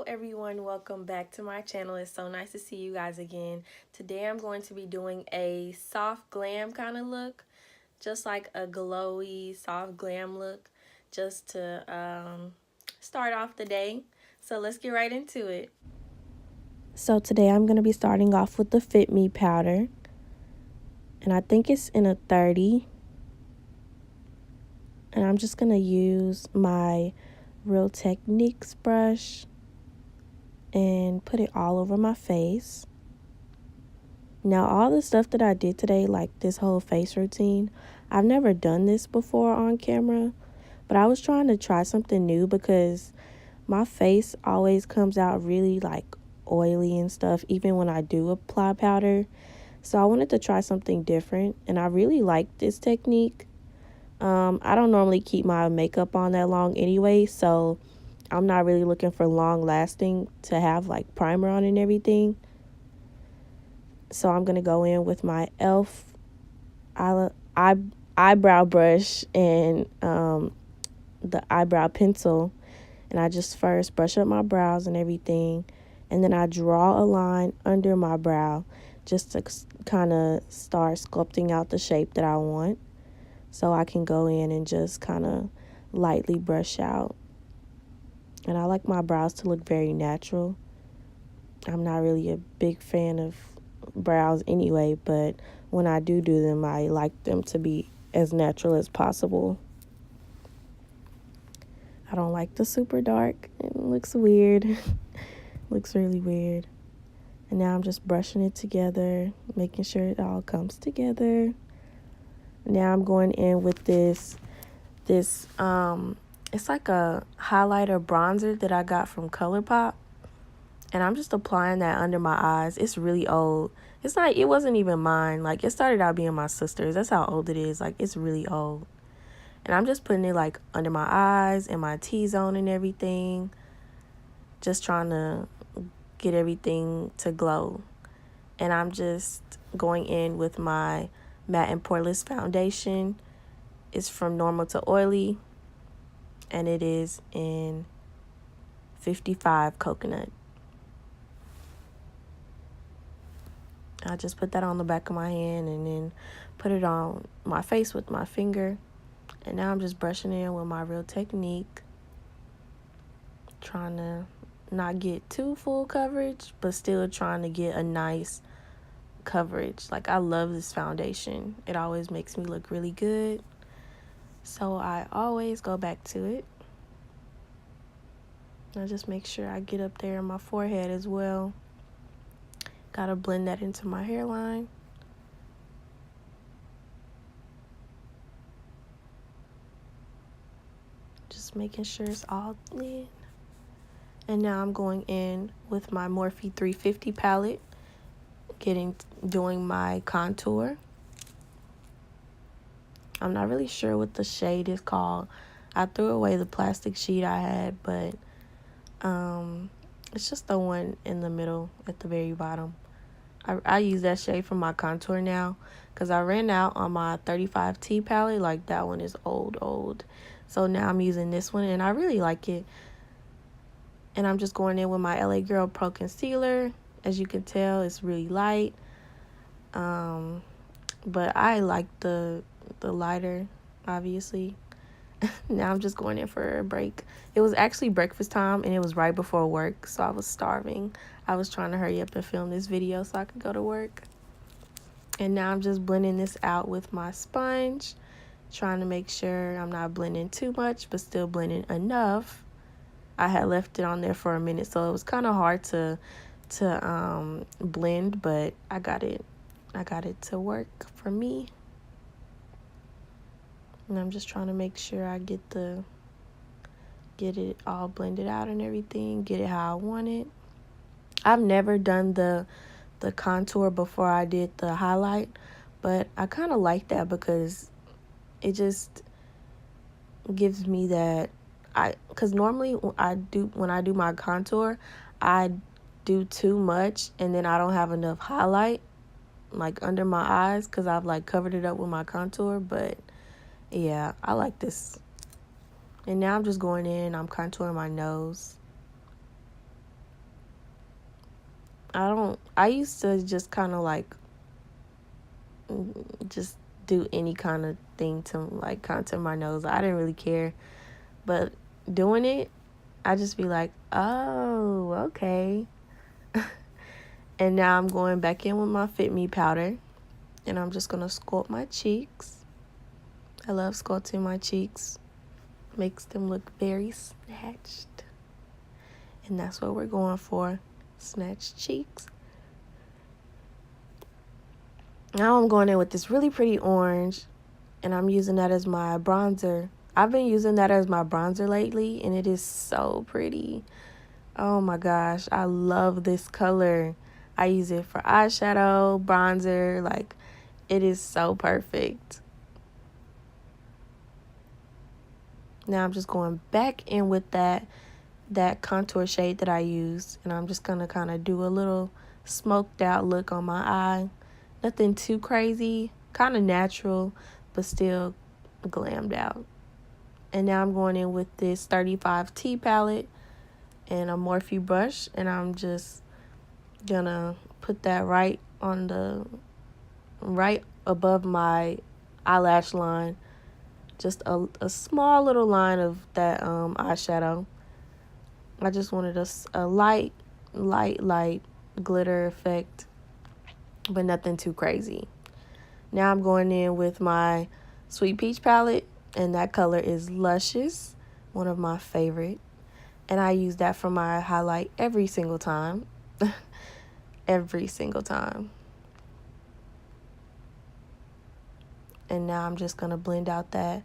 everyone, welcome back to my channel. It's so nice to see you guys again. Today I'm going to be doing a soft glam kind of look, just like a glowy soft glam look, just to start off the day. So let's get right into it. So today I'm going to be starting off with the Fit Me powder, and I think it's in a 30, and I'm just going to use my Real Techniques brush and put it all over my face. Now, all the stuff that I did today, like this whole face routine, I've never done this before on camera, but I was trying to try something new because my face always comes out really like oily and stuff, even when I do apply powder. So I wanted to try something different, and I really like this technique. I don't normally keep my makeup on that long anyway, so I'm not really looking for long lasting to have like primer on and everything. So I'm going to go in with my e.l.f. Eyebrow brush and the eyebrow pencil. And I just first brush up my brows and everything. And then I draw a line under my brow just to kind of start sculpting out the shape that I want. So I can go in and just kind of lightly brush out. And I like my brows to look very natural. I'm not really a big fan of brows anyway, but when I do them, I like them to be as natural as possible. I don't like the super dark. It looks weird. Looks really weird. And now I'm just brushing it together, making sure it all comes together. Now I'm going in with this it's like a highlighter bronzer that I got from ColourPop. And I'm just applying that under my eyes. It's really old. It wasn't even mine. Like, it started out being my sister's. That's how old it is. Like, it's really old. And I'm just putting it, like, under my eyes and my T-zone and everything. Just trying to get everything to glow. And I'm just going in with my Matte and Poreless foundation. It's from Normal to Oily. And it is in 55 Coconut. I just put that on the back of my hand and then put it on my face with my finger. And now I'm just brushing it in with my Real Technique. Trying to not get too full coverage, but still trying to get a nice coverage. Like, I love this foundation. It always makes me look really good. So I always go back to it. I just make sure I get up there in my forehead as well. Gotta blend that into my hairline. Just making sure it's all in. And now I'm going in with my Morphe 350 palette, doing my contour. I'm not really sure what the shade is called. I threw away the plastic sheet I had, but it's just the one in the middle at the very bottom. I use that shade for my contour now because I ran out on my 35T palette. Like, that one is old. So now I'm using this one, and I really like it. And I'm just going in with my LA Girl Pro Concealer. As you can tell, it's really light. But I like the lighter, obviously. Now I'm just going in for a break. It was actually breakfast time, and it was right before work, so I was starving. I was trying to hurry up and film this video so I could go to work. And now I'm just blending this out with my sponge, trying to make sure I'm not blending too much, but still blending enough. I had left it on there for a minute, so it was kind of hard to blend, but I got it to work for me. And I'm just trying to make sure I get it all blended out and everything, get it how I want it. I've never done the contour before I did the highlight, but I kind of like that because it just gives me that because normally when I do my contour, I do too much and then I don't have enough highlight like under my eyes because I've like covered it up with my contour. But yeah, I like this. And now I'm just going in, I'm contouring my nose. I used to just kind of like just do any kind of thing to like contour my nose. I didn't really care, but doing it, I just be like, oh, okay. And now I'm going back in with my Fit Me powder, and I'm just gonna sculpt my cheeks. I love sculpting my cheeks. Makes them look very snatched. And that's what we're going for. Snatched cheeks. Now I'm going in with this really pretty orange, and I'm using that as my bronzer. I've been using that as my bronzer lately, and it is so pretty. Oh my gosh, I love this color. I use it for eyeshadow, bronzer, like it is so perfect. Now I'm just going back in with that contour shade that I used, and I'm just going to kind of do a little smoked out look on my eye. Nothing too crazy, kind of natural, but still glammed out. And now I'm going in with this 35T palette and a Morphe brush, and I'm just gonna put that right above my eyelash line, just a small little line of that eyeshadow. I just wanted a light glitter effect, but nothing too crazy. Now I'm going in with my Sweet Peach palette, and that color is Luscious, one of my favorite. And I use that for my highlight every single time. Every single time. And now I'm just going to blend out that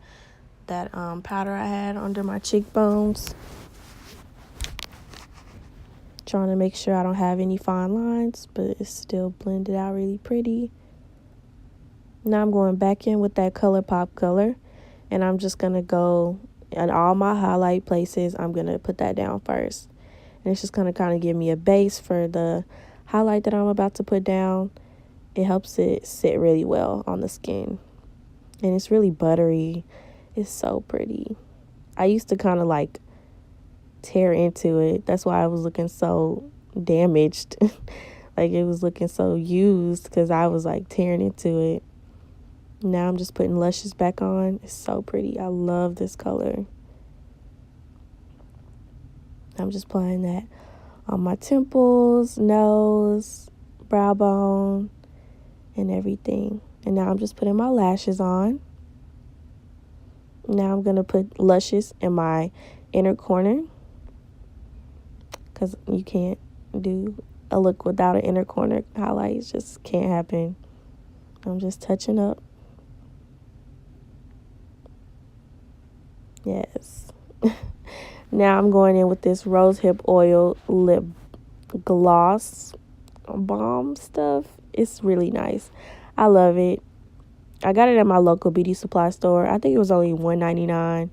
powder I had under my cheekbones. Trying to make sure I don't have any fine lines, but it's still blended out really pretty. Now I'm going back in with that ColourPop color, and I'm just going to go in all my highlight places. I'm going to put that down first. And it's just going to kind of give me a base for the highlight that I'm about to put down. It helps it sit really well on the skin. And it's really buttery. It's so pretty. I used to kind of like tear into it. That's why I was looking so damaged. Like it was looking so used because I was like tearing into it. Now I'm just putting Luscious back on. It's so pretty. I love this color. I'm just applying that on my temples, nose, brow bone, and everything. And now I'm just putting my lashes on. Now I'm going to put Luscious in my inner corner, because you can't do a look without an inner corner highlight. It just can't happen. I'm just touching up. Yes. Now I'm going in with this rosehip oil lip gloss balm stuff. It's really nice. I love it. I got it at my local beauty supply store. I think it was only $1.99.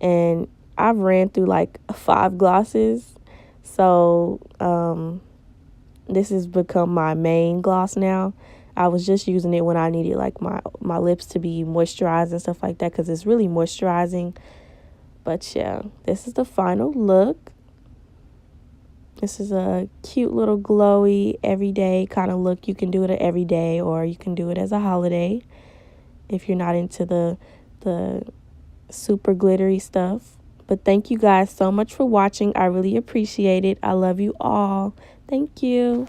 And I've ran through like 5 glosses. So this has become my main gloss now. I was just using it when I needed like my lips to be moisturized and stuff like that, because it's really moisturizing. But yeah, this is the final look. This is a cute little glowy everyday kind of look. You can do it every day, or you can do it as a holiday if you're not into the super glittery stuff. But thank you guys so much for watching. I really appreciate it. I love you all. Thank you.